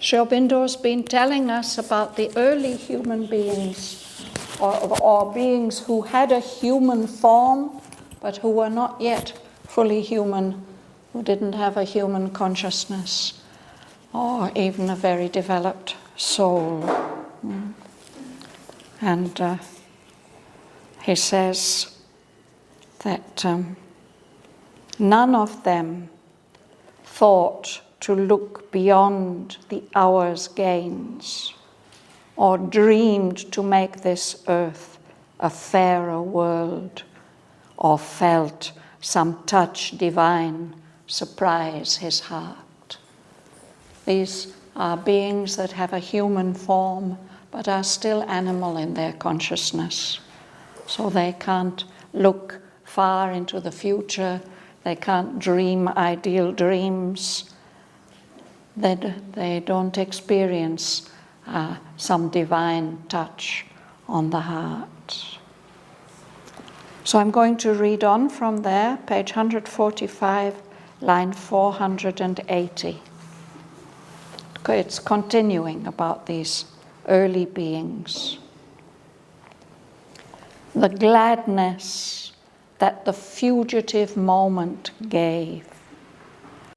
Sri Aurobindo's been telling us about the early human beings, or beings who had a human form, but who were not yet fully human, who didn't have a human consciousness, or even a very developed soul. And he says that none of them thought to look beyond the hour's gains, or dreamed to make this earth a fairer world, or felt some touch divine surprise his heart. These are beings that have a human form, but are still animal in their consciousness. So they can't look far into the future, they can't dream ideal dreams, they don't experience some divine touch on the heart. So I'm going to read on from there, page 145, line 480. It's continuing about these early beings. The gladness that the fugitive moment gave,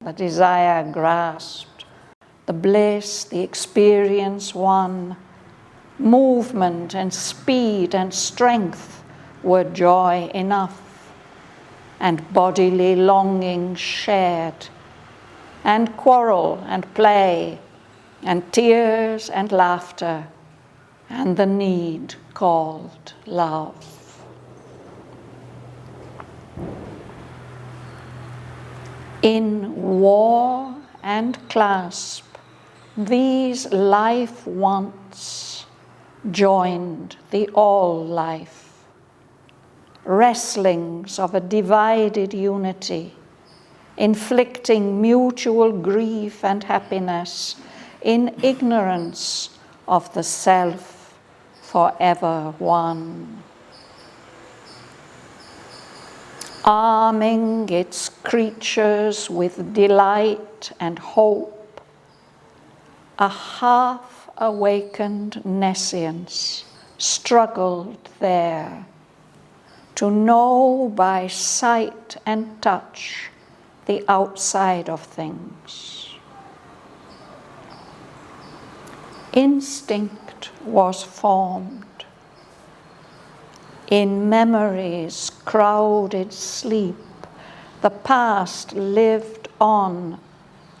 the desire grasped, the bliss, the experience won, movement and speed and strength were joy enough, and bodily longing shared, and quarrel and play, and tears and laughter, and the need called love. In war and clasp, these life wants joined the all-life, wrestlings of a divided unity, inflicting mutual grief and happiness in ignorance of the self forever one. Arming its creatures with delight and hope, a half-awakened nescience struggled there to know by sight and touch the outside of things. Instinct was formed. In memory's crowded sleep, the past lived on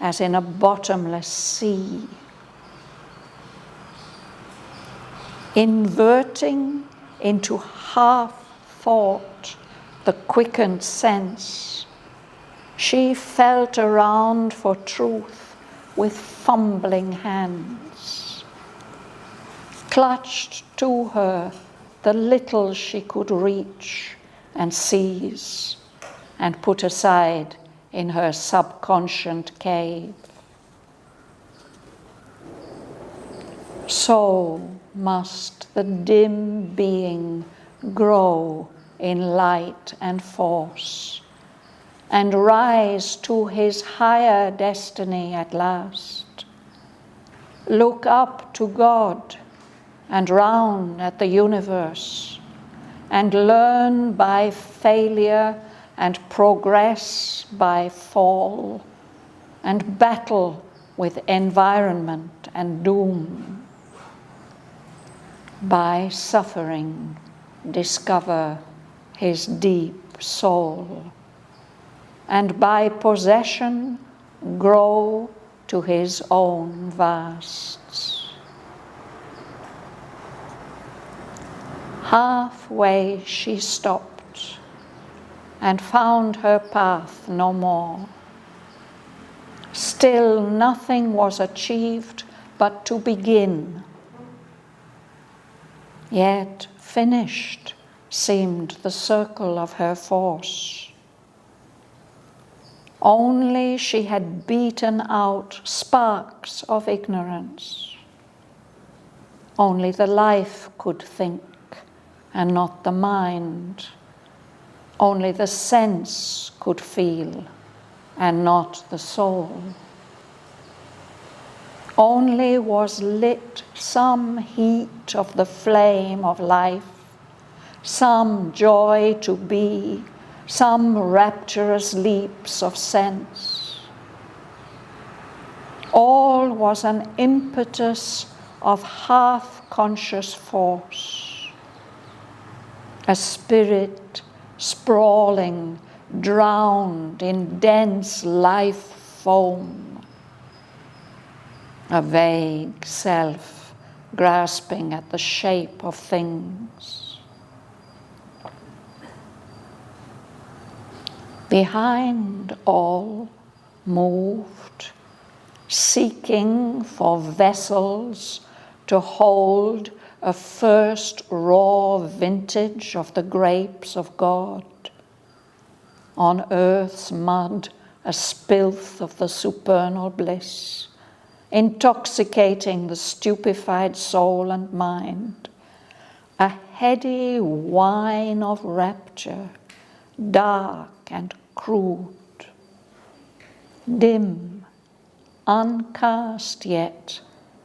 as in a bottomless sea. Inverting into half-thought the quickened sense, she felt around for truth with fumbling hands, clutched to her the little she could reach and seize, and put aside in her subconscient cave. So must the dim being grow in light and force, and rise to his higher destiny at last. Look up to God and round at the universe, and learn by failure and progress by fall, and battle with environment and doom. By suffering, discover his deep soul, and by possession, grow to his own vasts. Halfway she stopped and found her path no more. Still nothing was achieved but to begin. Yet finished seemed the circle of her force. Only she had beaten out sparks of ignorance. Only the life could think, and not the mind. Only the sense could feel, and not the soul. only was lit some heat of the flame of life, some joy to be, some rapturous leaps of sense. All was an impetus of half-conscious force, a spirit sprawling, drowned in dense life foam, a vague self grasping at the shape of things. Behind all moved, seeking for vessels to hold a first raw vintage of the grapes of God. On earth's mud, a spilth of the supernal bliss, intoxicating the stupefied soul and mind, a heady wine of rapture, dark and crude, dim, uncast yet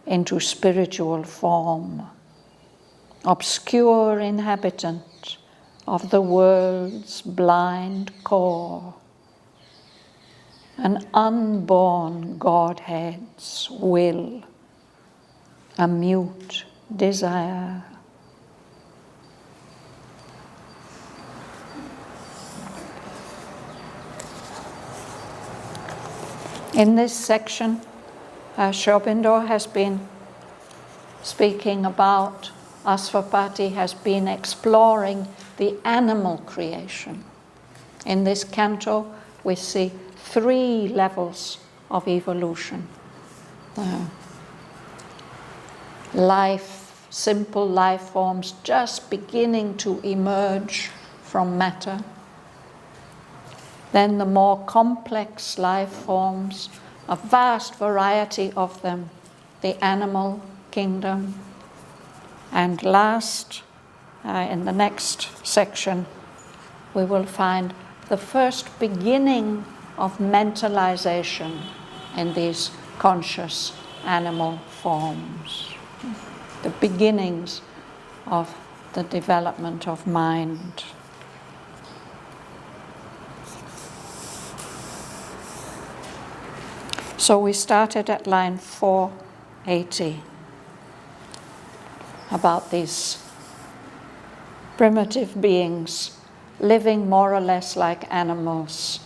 into spiritual form, obscure inhabitant of the world's blind core, an unborn Godhead's will, a mute desire. In this section, Sri Aurobindo has been speaking about, Asvapati has been exploring the animal creation. In this canto, we see 3 levels of evolution. Life, simple life forms just beginning to emerge from matter. Then the more complex life forms, a vast variety of them, the animal kingdom. And last, in the next section, we will find the first beginning of mentalization in these conscious animal forms, the beginnings of the development of mind. So we started at line 480 about these primitive beings living more or less like animals,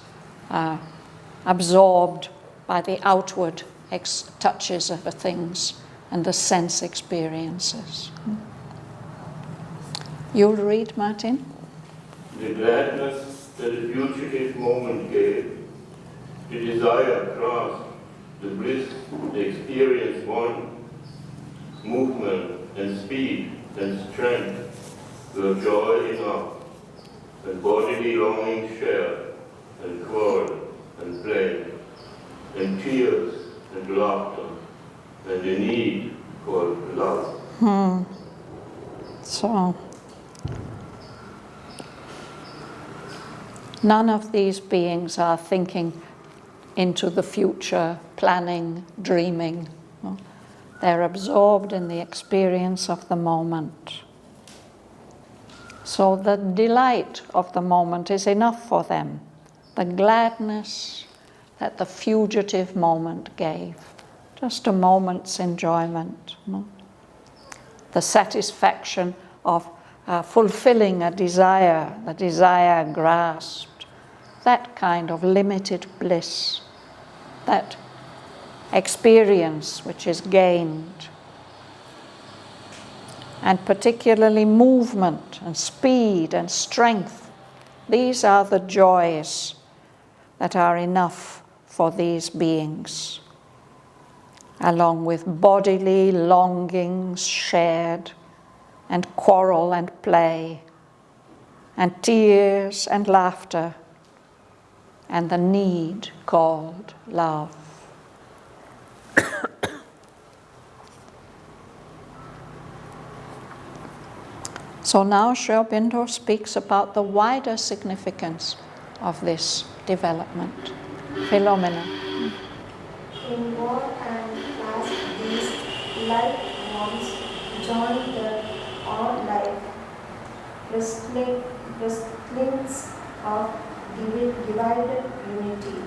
absorbed by the outward touches of the things and the sense experiences. You'll read, Martin? The gladness that the fugitive moment gave, the desire grasped, the bliss the experience won, movement and speed and strength were joy enough, and bodily longing shared, and quarrel and play, and tears and laughter, and the need for love. So, none of these beings are thinking into the future, planning, dreaming. They're absorbed in the experience of the moment. So the delight of the moment is enough for them. The gladness that the fugitive moment gave. Just a moment's enjoyment. The satisfaction of fulfilling a desire, the desire grasped. That kind of limited bliss. That experience which is gained. And particularly movement and speed and strength. These are the joys that are enough for these beings, along with bodily longings shared, and quarrel and play, and tears and laughter, and the need called love. So now Sri Aurobindo speaks about the wider significance of this development. Philomena. In war and last like once joined the all-life wrestlings of divided unity,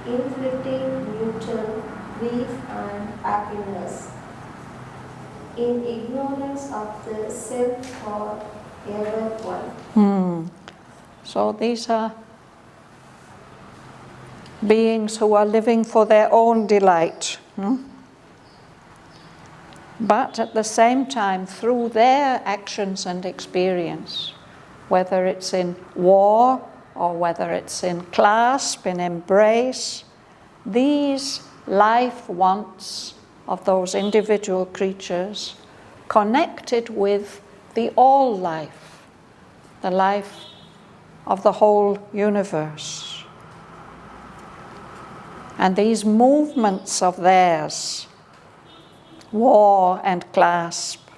inflicting mutual grief and happiness, in ignorance of the self for ever one. So these are beings who are living for their own delight. But at the same time, through their actions and experience, whether it's in war or whether it's in clasp, in embrace, these life wants of those individual creatures connected with the all life, the life of the whole universe. And these movements of theirs, war and clasp,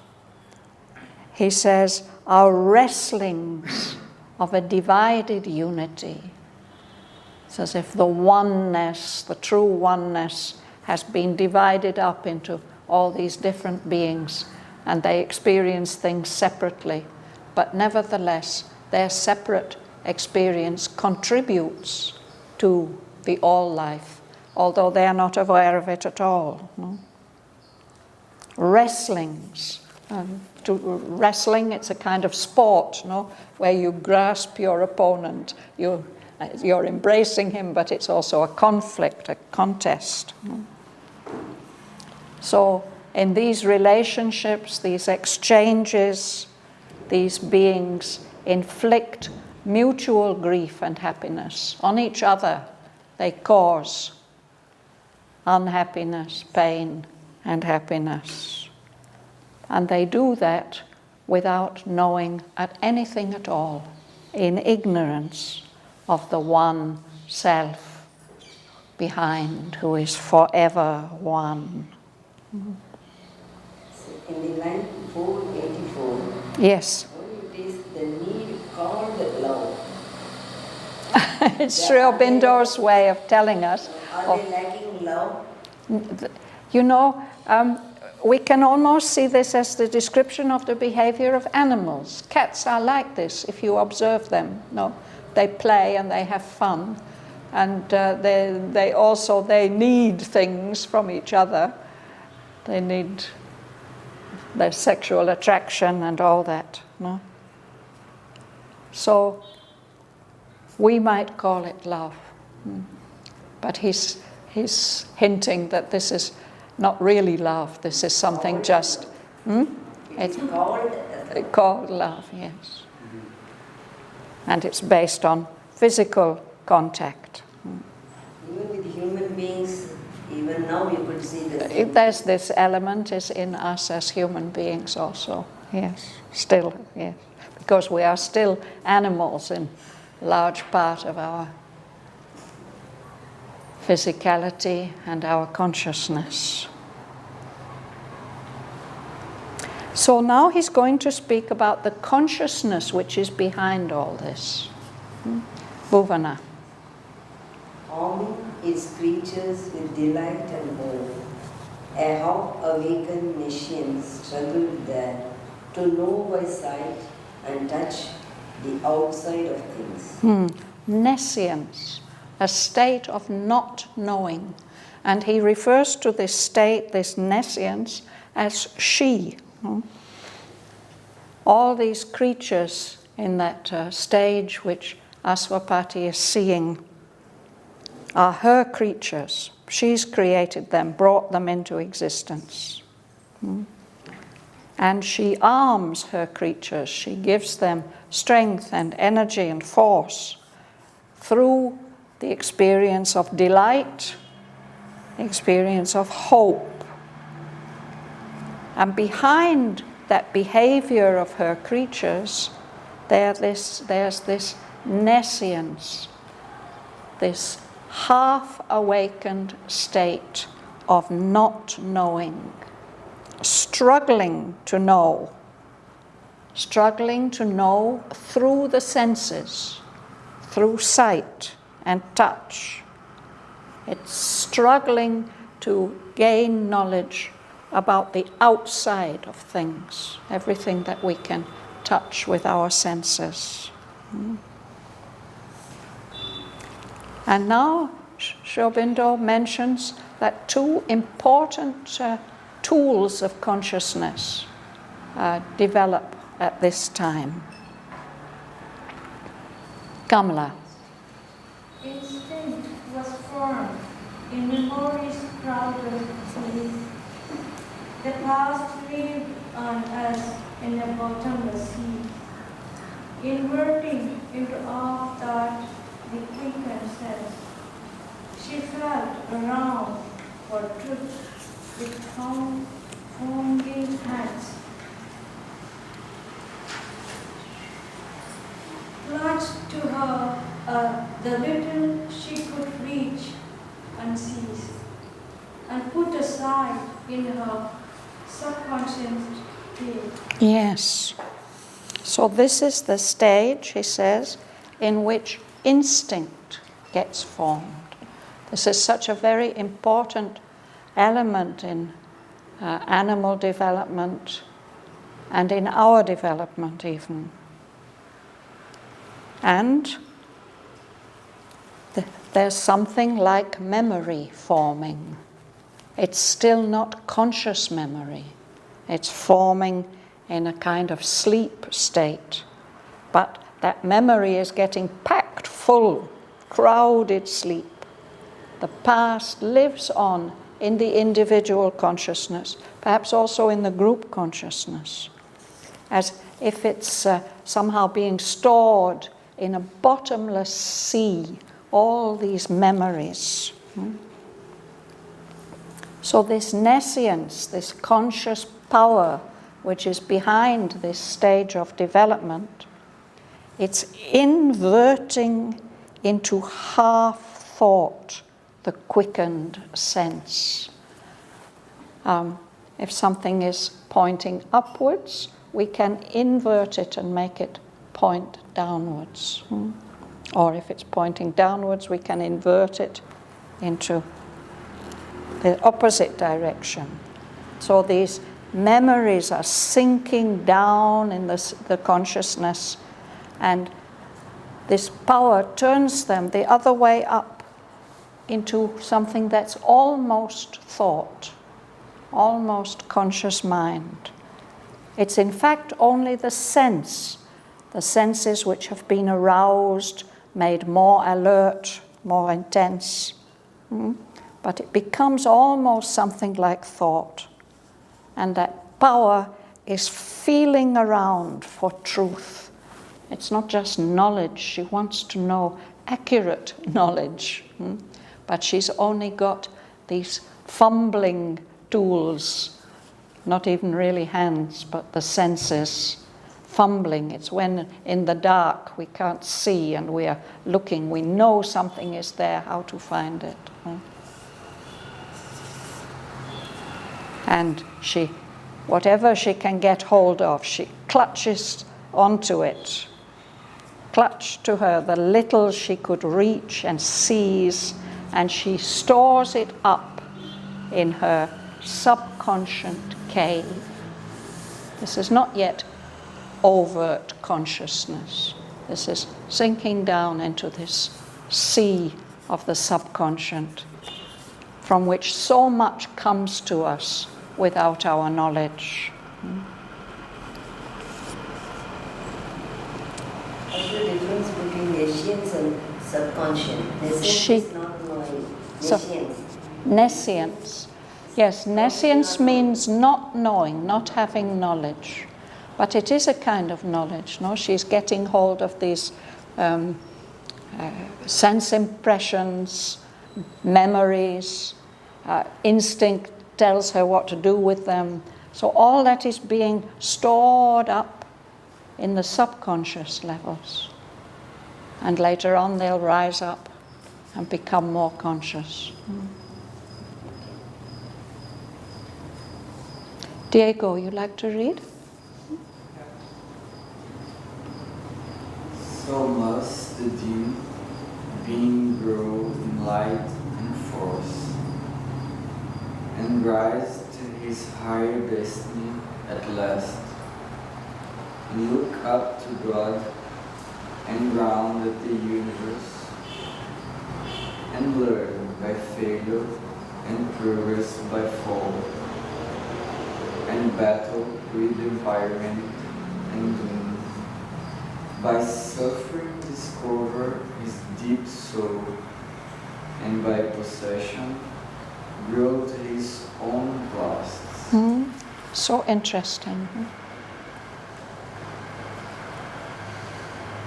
he says, are wrestlings of a divided unity. It's as if the oneness, the true oneness, has been divided up into all these different beings, and they experience things separately. But nevertheless, their separate experience contributes to the all life, although they are not aware of it at all. Wrestlings. Wrestling, it's a kind of sport, where you grasp your opponent. You're embracing him, but it's also a conflict, a contest. So in these relationships, these exchanges, these beings inflict mutual grief and happiness on each other. They cause unhappiness, pain, and happiness. And they do that without knowing at anything at all, in ignorance of the one self behind, who is forever one. In the line 484, yes. it is the need called love. It's Sri Aurobindo's way of telling us. Are they lacking love? We can almost see this as the description of the behavior of animals. Cats are like this, if you observe them. They play and they have fun, and they need things from each other. They need their sexual attraction and all that. So we might call it love, but he's hinting that this is not really love. This is something just. It's called love, yes. And it's based on physical contact. Even with human beings, even now you could see this. There's this element is in us as human beings also, yes, still, yes. Because we are still animals in large part of our physicality and our consciousness. So now he's going to speak about the consciousness which is behind all this. Bhavana. Arming its creatures with delight and hope. A half-awakened Nescience struggled there to know by sight and touch the outside of things. Nescience, a state of not knowing. And he refers to this state, this nescience, as she. All these creatures in that stage which Aswapati is seeing are her creatures. She's created them, brought them into existence. And she arms her creatures. She gives them strength and energy and force through the experience of delight, the experience of hope. And behind that behavior of her creatures, there's this nescience, this half-awakened state of not knowing, struggling to know through the senses, through sight and touch. It's struggling to gain knowledge about the outside of things, everything that we can touch with our senses. And now Sri Aurobindo mentions that two important tools of consciousness develop at this time. Kamala. Instinct was formed in memories crowded beneath. The past lived on us in a bottomless sea, inverting into all thought the quickened sense. She felt around for truth with foaming hands. Clutched to her the little she could reach and seize, and put aside in her subconscious state. Yes. So this is the stage, he says, in which instinct gets formed. This is such a very important element in animal development and in our development even. And there's something like memory forming. It's still not conscious memory. It's forming in a kind of sleep state. But that memory is getting packed full, crowded sleep. The past lives on in the individual consciousness, perhaps also in the group consciousness, as if it's somehow being stored in a bottomless sea, all these memories. So this nescience, this conscious power which is behind this stage of development, it's inverting into half thought the quickened sense. If something is pointing upwards, we can invert it and make it point downwards. Or if it's pointing downwards, we can invert it into the opposite direction. So these memories are sinking down in the consciousness, and this power turns them the other way up into something that's almost thought, almost conscious mind. It's in fact only the senses which have been aroused, made more alert, more intense. But it becomes almost something like thought. And that power is feeling around for truth. It's not just knowledge. She wants to know accurate knowledge. But she's only got these fumbling tools, not even really hands, but the senses. Fumbling. It's when in the dark we can't see and we are looking. We know something is there, how to find it. And she, whatever she can get hold of, she clutches onto it. Clutch to her the little she could reach and seize, and she stores it up in her subconscious cave. This is not yet overt consciousness. This is sinking down into this sea of the subconscious, from which so much comes to us without our knowledge. What's the difference between nescience and subconscious? Nescience is not knowing. Nescience. Nescience. Yes, nescience means not knowing, not having knowledge. But it is a kind of knowledge, no? She's getting hold of these sense impressions, memories, instinct tells her what to do with them. So all that is being stored up in the subconscious levels. And later on they'll rise up and become more conscious. Diego, you'd like to read? So must the dim being grow in light and force, and rise to his higher destiny at last, and look up to God and round at the universe, and learn by failure and progress by fall, and battle with environment and doom, by suffering discover his deep soul, and by possession grow to his own vasts. So interesting.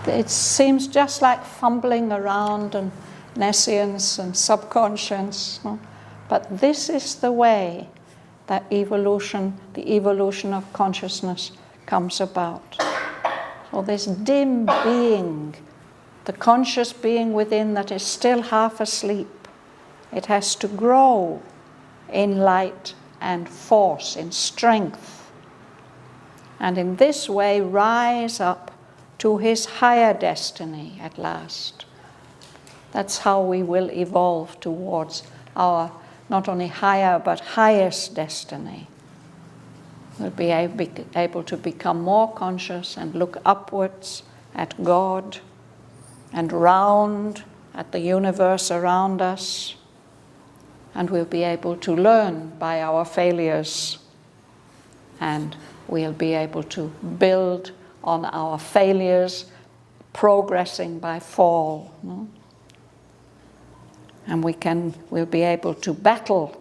It seems just like fumbling around and nescience and subconscious, but this is the way that evolution, the evolution of consciousness, comes about. So this dim being, the conscious being within that is still half asleep, it has to grow in light and force, in strength, and in this way rise up to his higher destiny at last. That's how we will evolve towards our not only higher but highest destiny. We'll be able to become more conscious and look upwards at God and round at the universe around us, and we'll be able to learn by our failures, and we'll be able to build on our failures, progressing by fall. And we'll be able to battle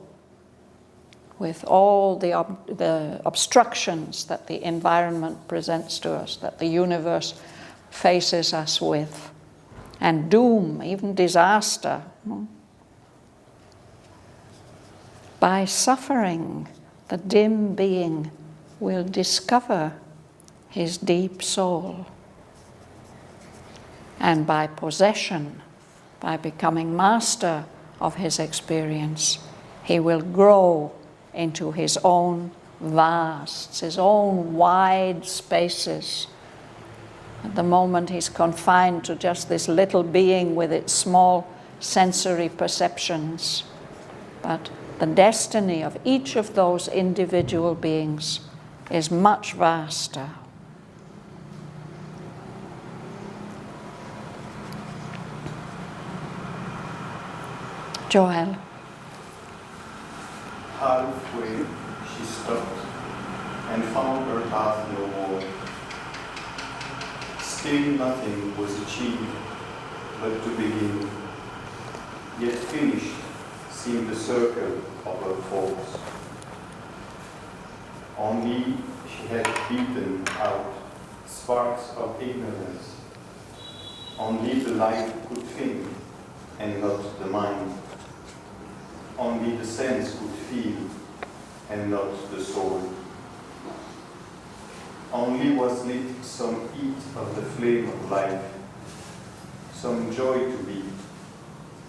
with all the obstructions that the environment presents to us, that the universe faces us with, and doom, even disaster. By suffering, the dim being will discover his deep soul. And by possession, by becoming master of his experience, he will grow into his own vasts, his own wide spaces. At the moment he's confined to just this little being with its small sensory perceptions. But the destiny of each of those individual beings is much vaster. Joel. Halfway she stopped and found her path no more. Still nothing was achieved but to begin, yet finished seemed the circle of her thoughts. Only she had beaten out sparks of ignorance. Only the light could think and not the mind. Only the sense could feel and not the soul. Only was lit some heat of the flame of life, some joy to be,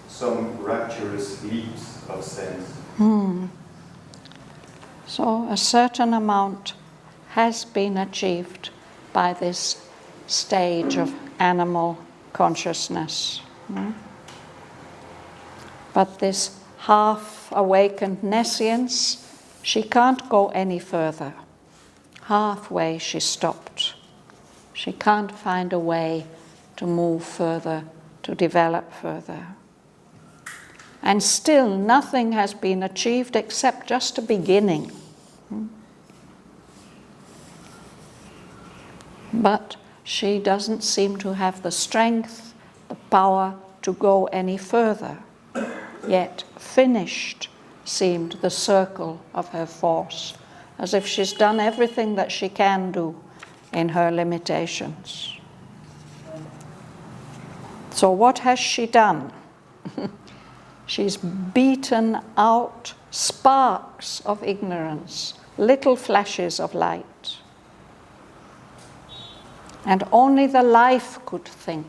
some rapturous leaps of sense. So a certain amount has been achieved by this stage of animal consciousness. But this half-awakened nescience, she can't go any further. Halfway she stopped. She can't find a way to move further, to develop further. And still nothing has been achieved except just a beginning. But she doesn't seem to have the strength, the power to go any further. Yet finished seemed the circle of her force, as if she's done everything that she can do in her limitations. So what has she done? She's beaten out sparks of ignorance, little flashes of light. And only the life could think.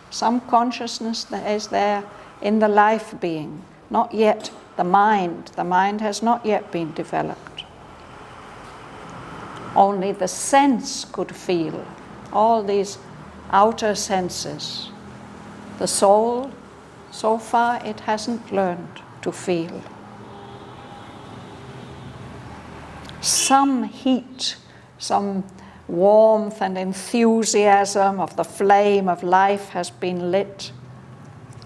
Some consciousness that is there in the life being, not yet the mind. The mind has not yet been developed. Only the sense could feel, all these outer senses. The soul, so far it hasn't learned to feel. some heat, some warmth and enthusiasm of the flame of life has been lit.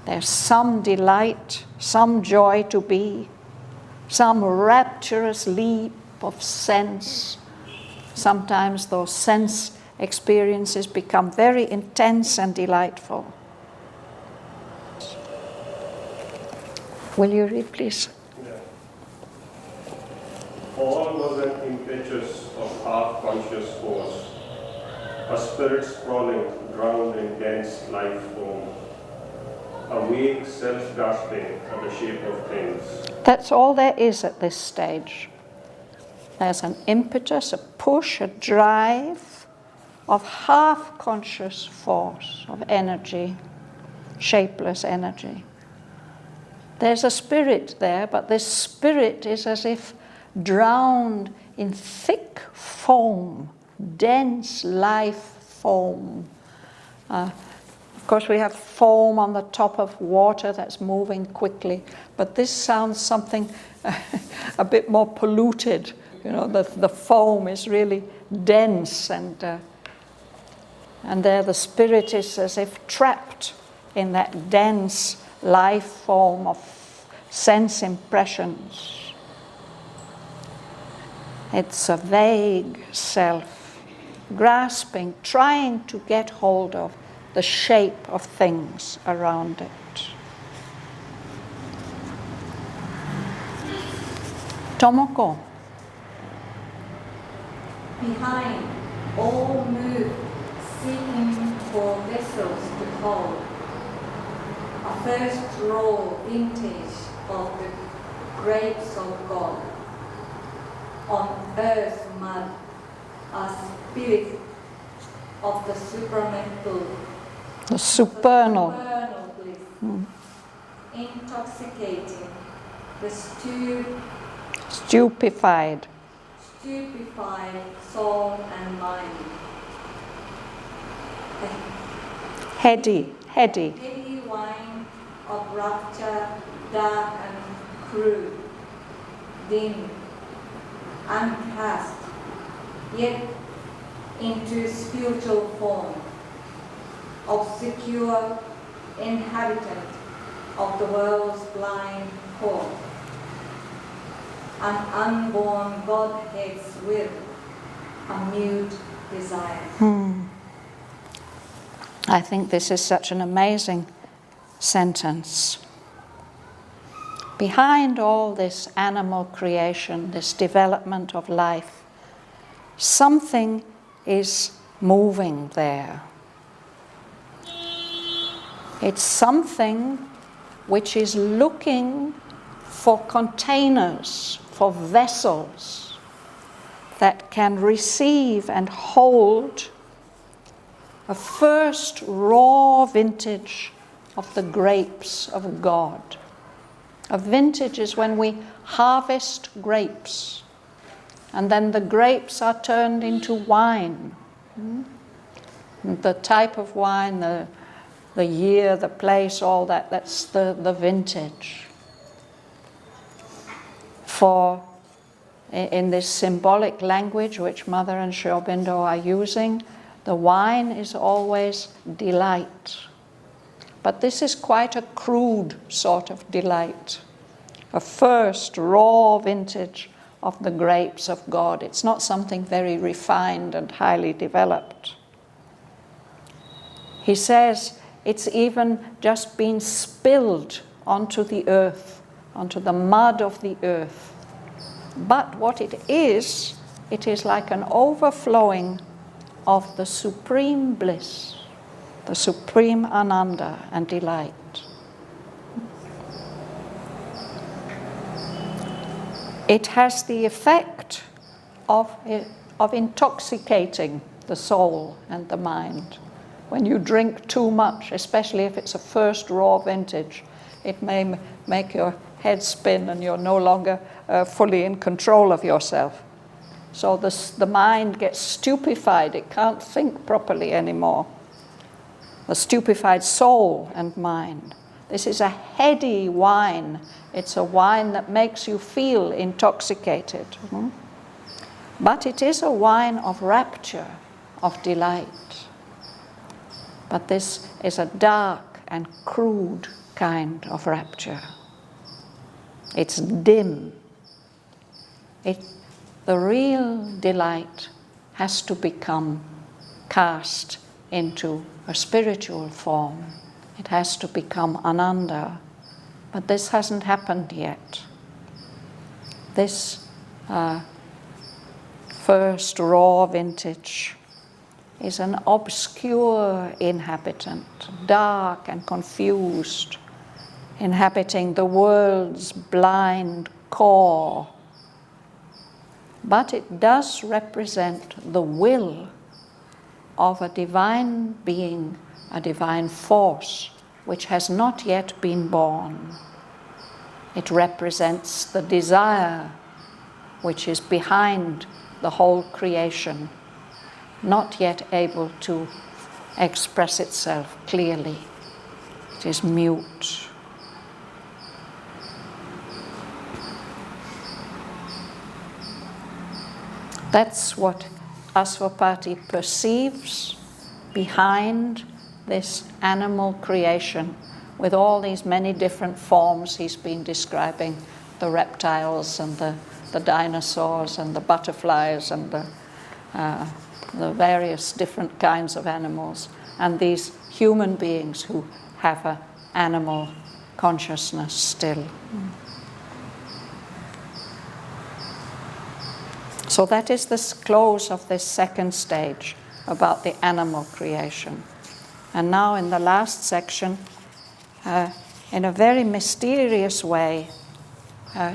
There's some delight, some joy to be, some rapturous leap of sense. Sometimes those sense experiences become very intense and delightful. Will you read, please? Yeah. All was an impetus of half-conscious force, a spirit sprawling, drowned in dense life form, a vague self-grasping for the shape of things. That's all there is at this stage. There's an impetus, a push, a drive of half-conscious force, of energy, shapeless energy. There's a spirit there, but this spirit is as if drowned in thick foam, dense life foam. Of course, we have foam on the top of water that's moving quickly, but this sounds something a bit more polluted. You know, the foam is really dense, and there the spirit is as if trapped in that dense life form of sense impressions. It's a vague self, grasping, trying to get hold of the shape of things around it. Tomoko. Behind, all move, seeking for vessels to hold. A first raw vintage of the grapes of God. On earth mud, a spirit of the supramental, The supernal. bliss, intoxicating the Stupefied. stupefied soul and mind. Heady. Heady wine of rapture, dark and crude, dim, uncast, yet into spiritual form, obscure inhabitant of the world's blind core, an unborn Godhead's will, a mute desire. I think this is such an amazing sentence. Behind all this animal creation, this development of life, something is moving there. It's something which is looking for containers, for vessels that can receive and hold a first raw vintage of the grapes of God. A vintage is when we harvest grapes, and then the grapes are turned into wine. The type of wine, the year, the place, all that, that's the vintage. For in this symbolic language which Mother and Sri Aurobindo are using, the wine is always delight. But this is quite a crude sort of delight. A first raw vintage of the grapes of God. It's not something very refined and highly developed. He says it's even just been spilled onto the earth, onto the mud of the earth. But what it is like an overflowing of the supreme bliss, the supreme ananda and delight. It has the effect of intoxicating the soul and the mind. When you drink too much, especially if it's a first raw vintage, it may make your head spin and you're no longer fully in control of yourself. So the mind gets stupefied, it can't think properly anymore. The stupefied soul and mind. This is a heady wine. It's a wine that makes you feel intoxicated. But it is a wine of rapture, of delight. But this is a dark and crude kind of rapture. It's dim. The real delight has to become cast into a spiritual form. It has to become Ananda. But this hasn't happened yet. This first raw vintage is an obscure inhabitant, dark and confused, inhabiting the world's blind core. But it does represent the will of a divine being, a divine force, which has not yet been born. It represents the desire which is behind the whole creation, not yet able to express itself clearly. It is mute. That's what Aswapati perceives behind this animal creation with all these many different forms he's been describing, the reptiles and the dinosaurs and the butterflies and the various different kinds of animals, and these human beings who have an animal consciousness still. So that is the close of this second stage about the animal creation. And now in the last section, in a very mysterious way,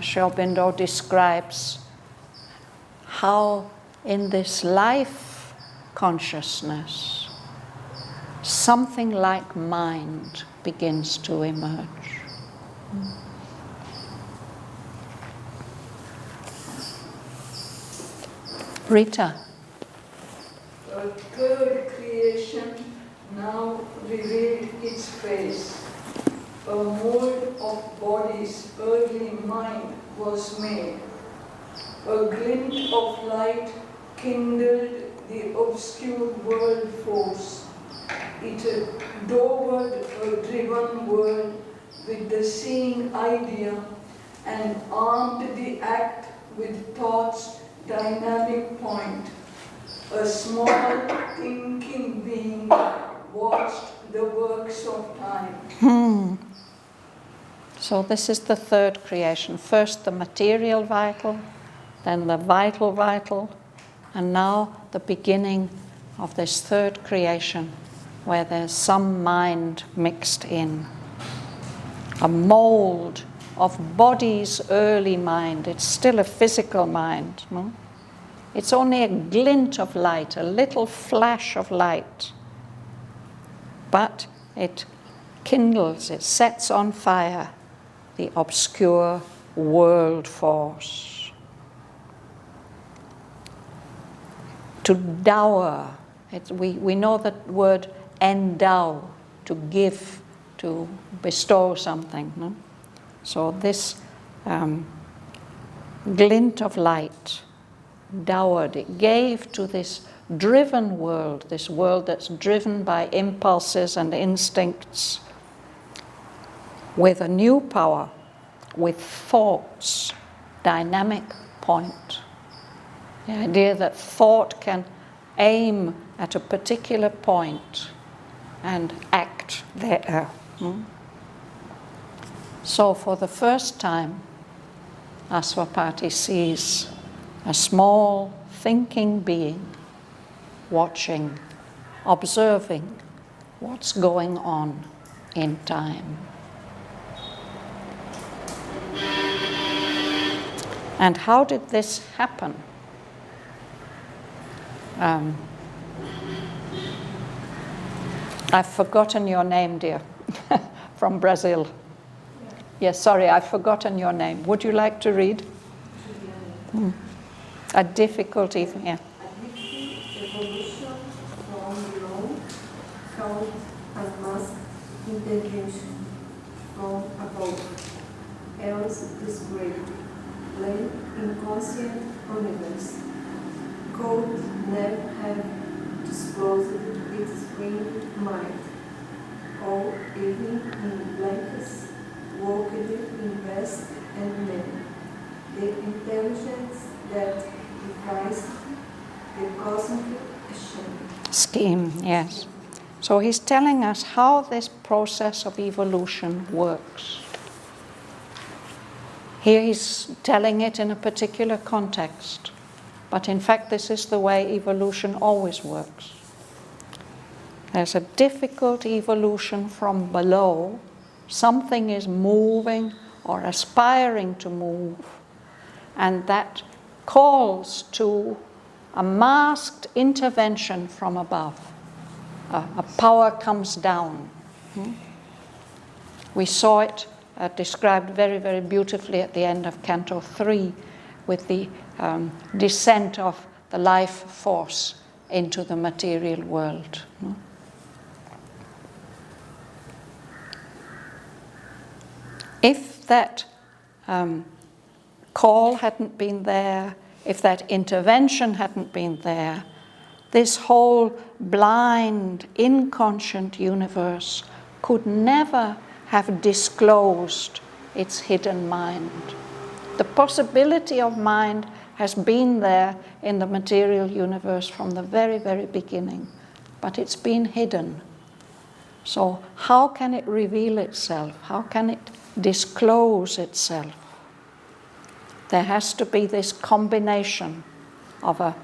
Sri Aurobindo describes how in this life consciousness, something like mind begins to emerge. Rita. A third creation now revealed its face. A mold of body's earthly mind was made. A glint of light kindled the obscure world force. It adored a driven world with the seeing idea and armed the act with thought's dynamic point. A small thinking being watched the works of time. So this is the third creation. First the material vital, then the vital, and now the beginning of this third creation where there's some mind mixed in. A mold of body's early mind. It's still a physical mind. No? It's only a glint of light, a little flash of light. But it kindles, it sets on fire the obscure world force. To dower, we know that word endow, to give, to bestow something. No? So this glint of light dowered, it gave to this driven world, this world that's driven by impulses and instincts, with a new power, with thought's dynamic point. The idea that thought can aim at a particular point and act there. So for the first time, Aswapati sees a small thinking being watching, observing what's going on in time. And how did this happen? I've forgotten your name, dear, from Brazil. Yes, sorry, I've forgotten your name. Would you like to read? A difficulty, yeah. Evolution from long, count and mask integration from above. Else this great, plain, inconscient universe could never have disclosed its free mind, or even in blankets, walked in vast and many. The intelligence that devised the cosmic scheme, yes. So he's telling us how this process of evolution works. Here he's telling it in a particular context, but in fact this is the way evolution always works. There's a difficult evolution from below. Something is moving or aspiring to move, and that calls to a masked intervention from above. A power comes down. We saw it described very, very beautifully at the end of Canto 3 with the descent of the life force into the material world. If that call hadn't been there, if that intervention hadn't been there, this whole blind, inconscient universe could never have disclosed its hidden mind. The possibility of mind has been there in the material universe from the very, very beginning, but it's been hidden. So how can it reveal itself? How can it disclose itself? There has to be this combination of a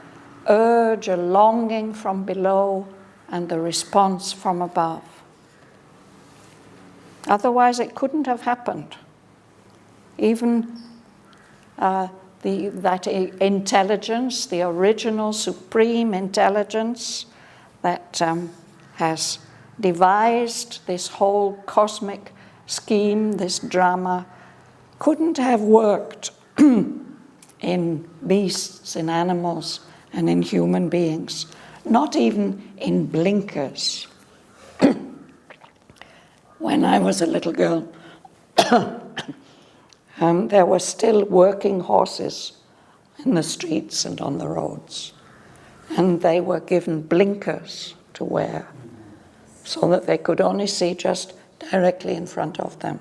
urge, a longing from below, and the response from above. Otherwise, it couldn't have happened. Even that intelligence, the original supreme intelligence that has devised this whole cosmic scheme, this drama, couldn't have worked in beasts, in animals, and in human beings, not even in blinkers. When I was a little girl, there were still working horses in the streets and on the roads, and they were given blinkers to wear so that they could only see just directly in front of them.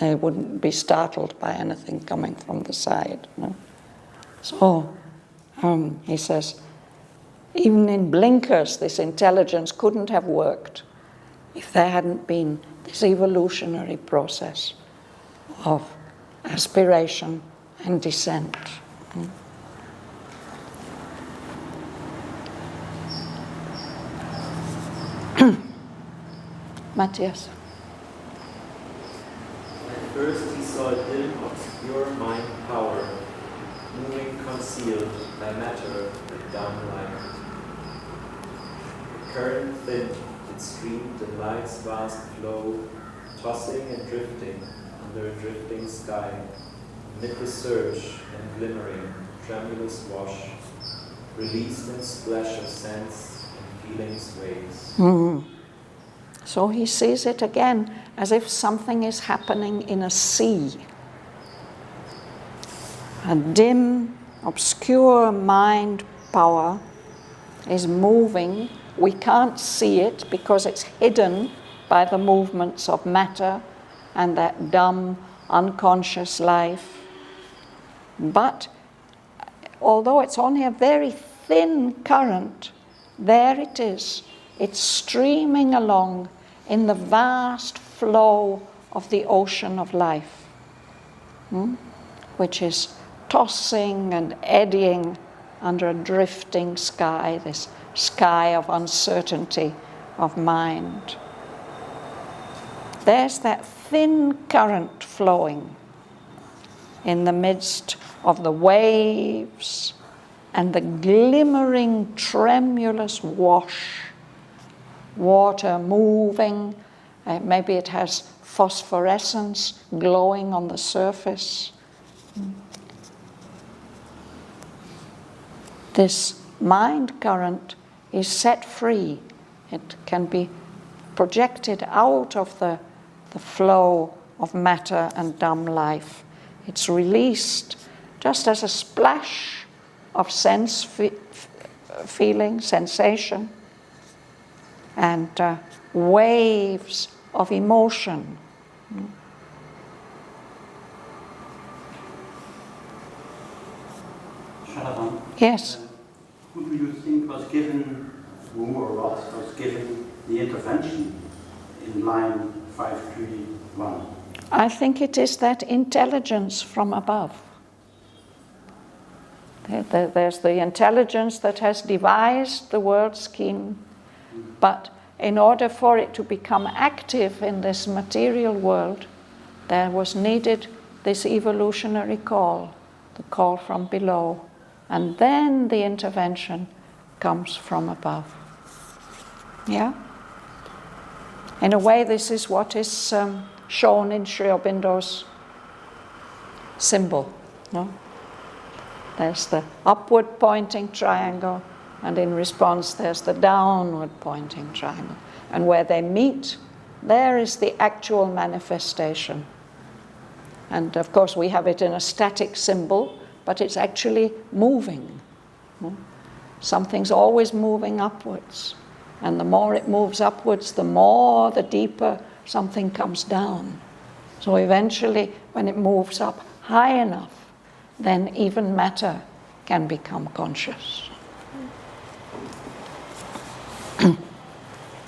They wouldn't be startled by anything coming from the side. No? So, he says, even in blinkers, this intelligence couldn't have worked if there hadn't been this evolutionary process of aspiration and descent. Matthias. At first he saw a dim, obscure mind power, moving concealed by matter with dumb light. The current thin, it streamed in light's vast flow, tossing and drifting under a drifting sky, amid the surge and glimmering, tremulous wash, released in splash of sense and feeling's waves. So he sees it again as if something is happening in a sea. A dim, obscure mind power is moving. We can't see it because it's hidden by the movements of matter and that dumb, unconscious life. But although it's only a very thin current, there it is. It's streaming along in the vast flow of the ocean of life, which is tossing and eddying under a drifting sky, this sky of uncertainty of mind. There's that thin current flowing in the midst of the waves and the glimmering, tremulous wash. Water moving, maybe it has phosphorescence glowing on the surface. This mind current is set free. It can be projected out of the flow of matter and dumb life. It's released just as a splash of sense feeling, sensation, and waves of emotion. Shraddhavan, Yes. who do you think was given, who or what was given the intervention in line 531? I think it is that intelligence from above. There's the intelligence that has devised the world scheme, but in order for it to become active in this material world, there was needed this evolutionary call, the call from below, and then the intervention comes from above. Yeah? In a way, this is what is shown in Sri Aurobindo's symbol. No? There's the upward pointing triangle, and in response there's the downward pointing triangle. And where they meet, there is the actual manifestation. And of course we have it in a static symbol, but it's actually moving. Something's always moving upwards. And the more it moves upwards, the deeper something comes down. So eventually, when it moves up high enough, then even matter can become conscious.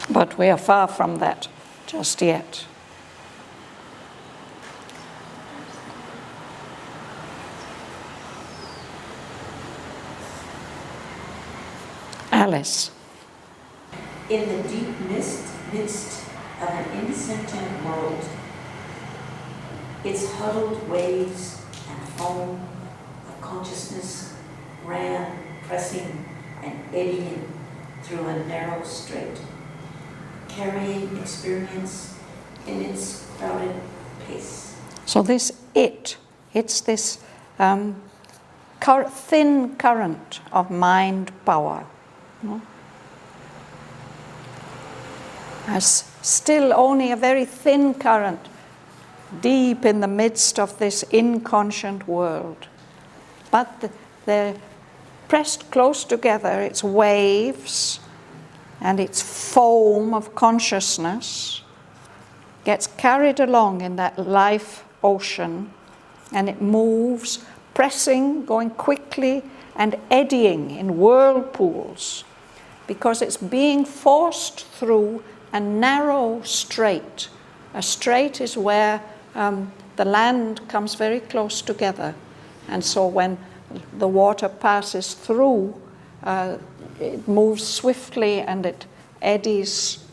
But we are far from that just yet. Alice. In the deep midst of an insentient world, its huddled waves and foam of consciousness ran, pressing and eddying through a narrow strait, carrying experience in its crowded pace. So it's this thin current of mind power. No? As still only a very thin current deep in the midst of this inconscient world. But they're pressed close together, its waves and its foam of consciousness gets carried along in that life ocean, and it moves, pressing, going quickly and eddying in whirlpools, because it's being forced through a narrow strait. A strait is where the land comes very close together, and so when the water passes through, it moves swiftly and it eddies.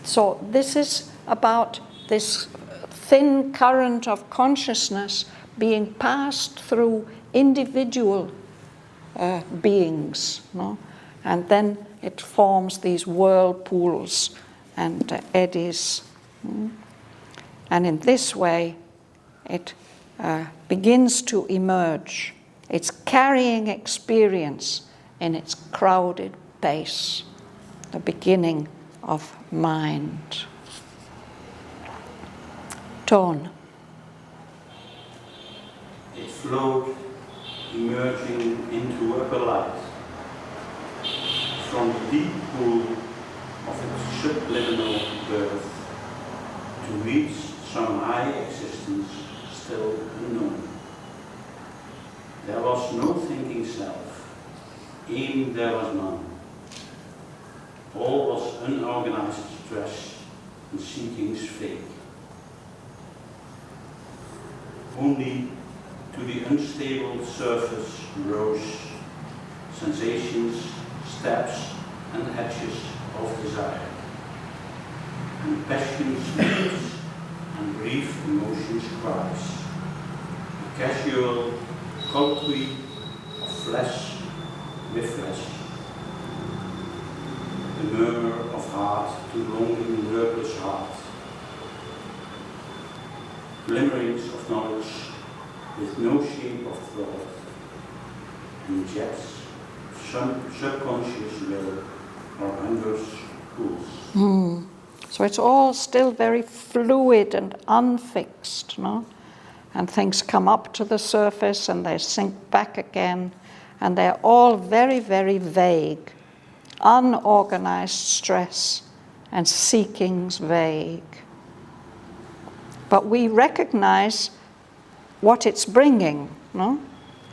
So this is about this thin current of consciousness being passed through individual beings, no? And then it forms these whirlpools and eddies. And in this way, it begins to emerge. It's carrying experience in its crowded base, the beginning of mind. Tone. It flowed, emerging into upper light. From the deep pool of its subliminal birth to reach some high existence still unknown. There was no thinking self, aim there was none. All was unorganized stress and seekings fake. Only to the unstable surface rose sensations, steps and hatches of desire, and passion's moods and brief emotions' cries, a casual colloquy of flesh with flesh, the murmur of heart to longing wordless heart, glimmerings of knowledge with no shape of thought, and jets of some subconscious will or hunger's pools. So it's all still very fluid and unfixed, no? And things come up to the surface and they sink back again, And they're all very, very vague. Unorganized stress and seekings vague. But we recognize what it's bringing, no?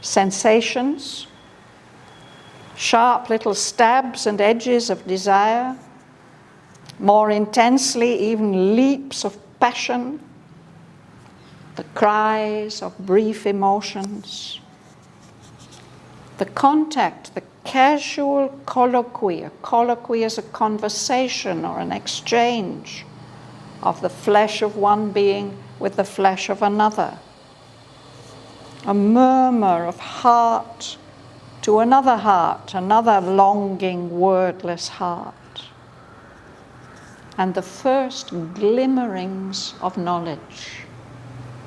Sensations, sharp little stabs and edges of desire, more intensely even leaps of passion, the cries of brief emotions. The contact, the casual colloquy. A colloquy is a conversation or an exchange of the flesh of one being with the flesh of another. A murmur of heart to another heart, another longing, wordless heart. And the first glimmerings of knowledge.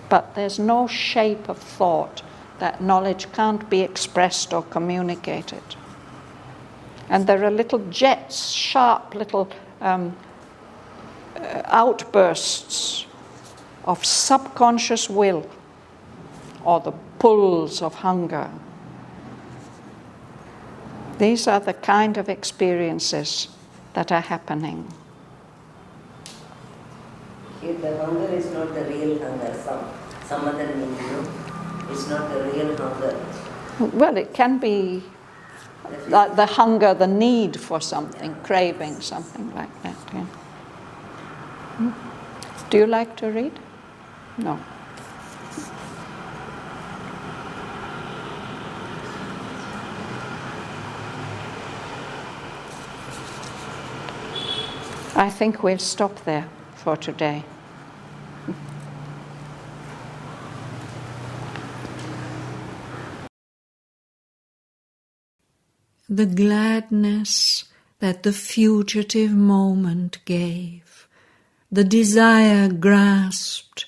But there's no shape of thought. That knowledge can't be expressed or communicated. And there are little jets, sharp little outbursts of subconscious will or the pulls of hunger. These are the kind of experiences that are happening. If the hunger is not the real hunger, some other meaning, no? It's not the real hunger. Well, it can be the hunger, the need for something, craving something like that. Yeah. Do you like to read? No. I think we'll stop there for today. The gladness that the fugitive moment gave, the desire grasped,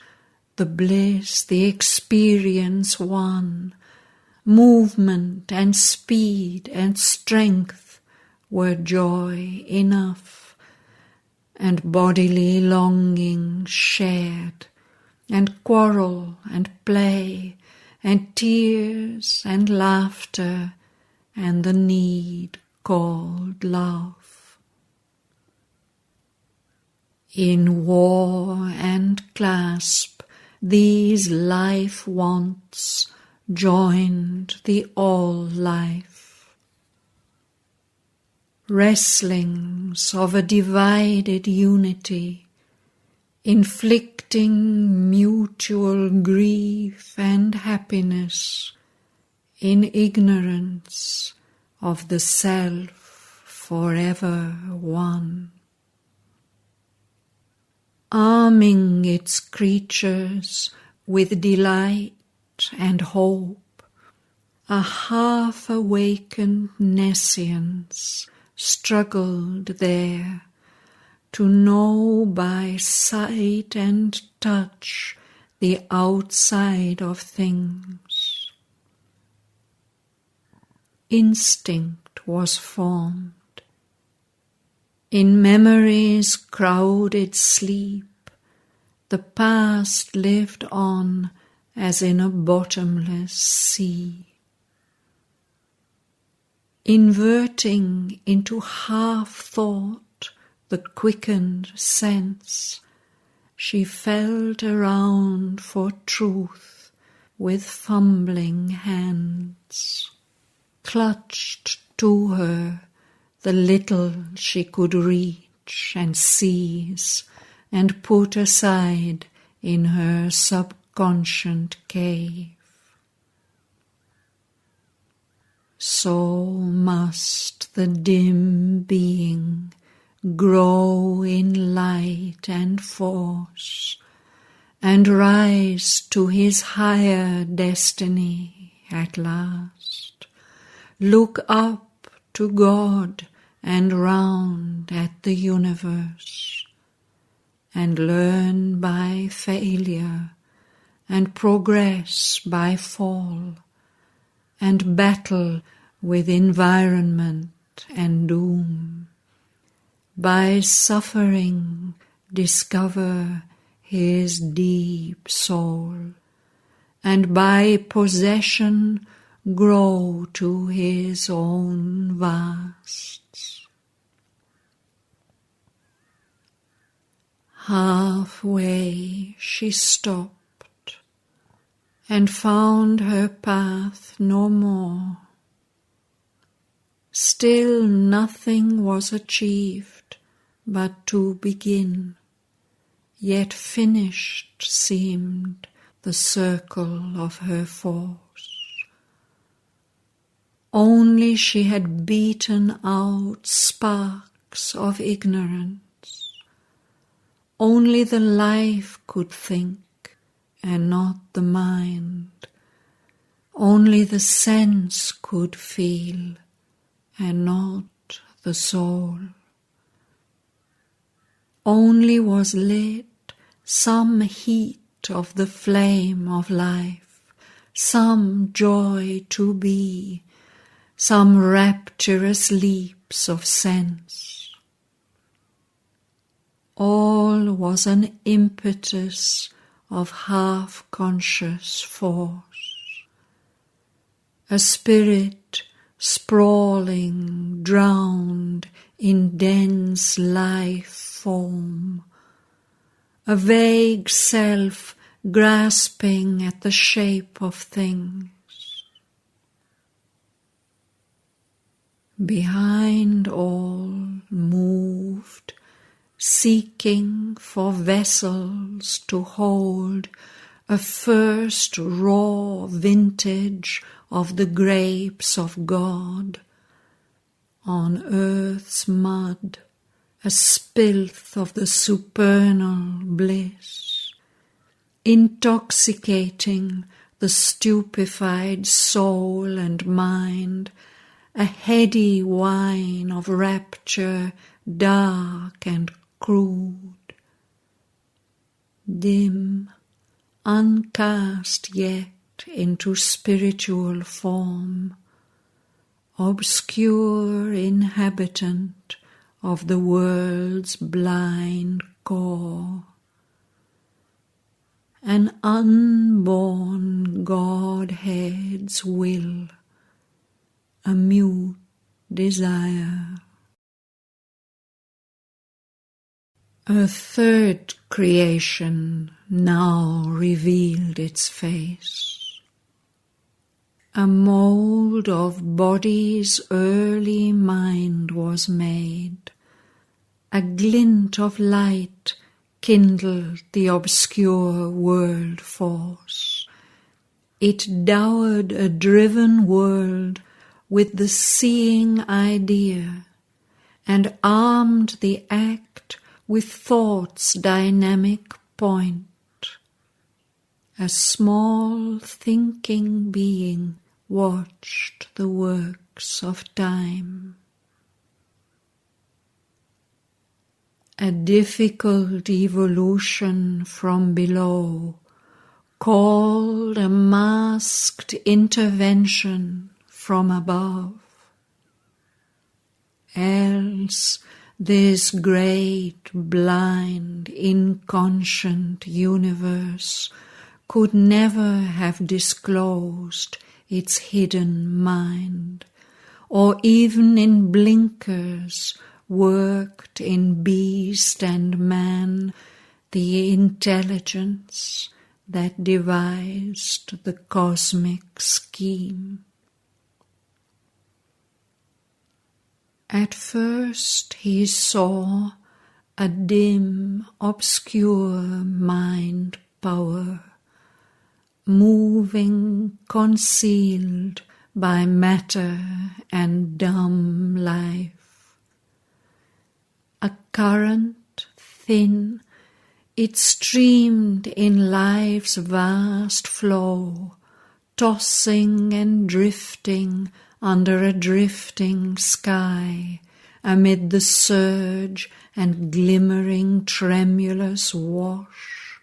the bliss, the experience won, movement and speed and strength were joy enough, and bodily longing shared, and quarrel and play, and tears and laughter, and the need called love. In war and clasp, these life wants joined the all-life. Wrestlings of a divided unity, inflicting mutual grief and happiness, in ignorance of the self forever one. Arming its creatures with delight and hope, a half-awakened nescience struggled there to know by sight and touch the outside of things. Instinct was formed. In memory's crowded sleep, the past lived on as in a bottomless sea. Inverting into half-thought the quickened sense, she felt around for truth with fumbling hands. Clutched to her the little she could reach and seize and put aside in her subconscient cave. So must the dim being grow in light and force and rise to his higher destiny at last. Look up to God and round at the universe, and learn by failure, and progress by fall, and battle with environment and doom. By suffering discover his deep soul, and by possession grow to his own vasts. Halfway she stopped and found her path no more. Still nothing was achieved but to begin, yet finished seemed the circle of her force. Only she had beaten out sparks of ignorance. Only the life could think, and not the mind. Only the sense could feel, and not the soul. Only was lit some heat of the flame of life, some joy to be, some rapturous leaps of sense. All was an impetus of half-conscious force, a spirit sprawling, drowned in dense life foam, a vague self grasping at the shape of things. Behind all moved, seeking for vessels to hold a first raw vintage of the grapes of God, on earth's mud, a spilth of the supernal bliss, intoxicating the stupefied soul and mind, a heady wine of rapture dark and crude, dim, uncast yet into spiritual form, obscure inhabitant of the world's blind core, an unborn Godhead's will, a mute desire. A third creation now revealed its face. A mould of body's early mind was made. A glint of light kindled the obscure world force. It dowered a driven world with the seeing idea, and armed the act with thought's dynamic point. A small thinking being watched the works of time. A difficult evolution from below called a masked intervention from above. Else this great, blind, inconscient universe could never have disclosed its hidden mind, or even in blinkers worked in beast and man the intelligence that devised the cosmic scheme. At first he saw a dim, obscure mind power, moving concealed by matter and dumb life. A current thin, it streamed in life's vast flow, tossing and drifting under a drifting sky, amid the surge and glimmering tremulous wash,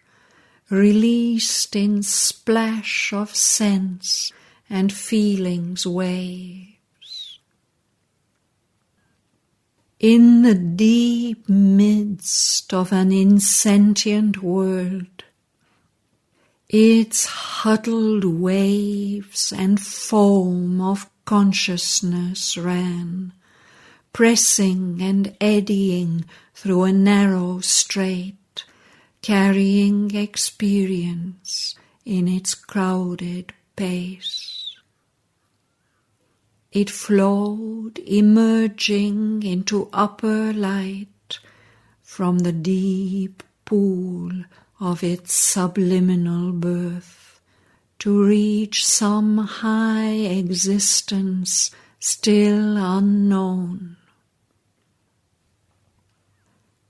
released in splash of sense and feeling's waves. In the deep midst of an insentient world, Its huddled waves and foam of consciousness ran, pressing and eddying through a narrow strait, carrying experience in its crowded pace. It flowed, emerging into upper light from the deep pool of its subliminal birth, to reach some high existence still unknown.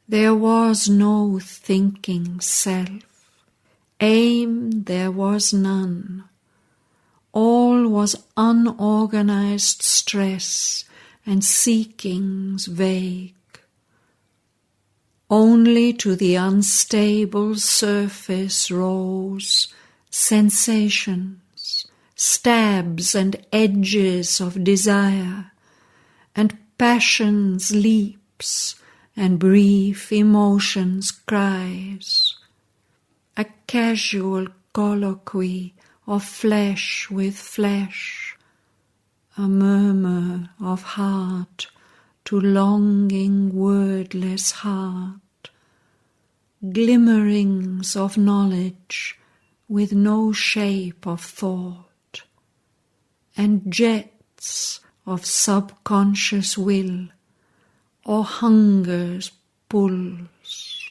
There was no thinking self, aim there was none. All was unorganized stress and seekings vague. Only to the unstable surface rose sensations, stabs and edges of desire, and passion's leaps and brief emotion's cries. A casual colloquy of flesh with flesh, a murmur of heart to longing wordless heart, glimmerings of knowledge with no shape of thought, and jets of subconscious will or hunger's pulse.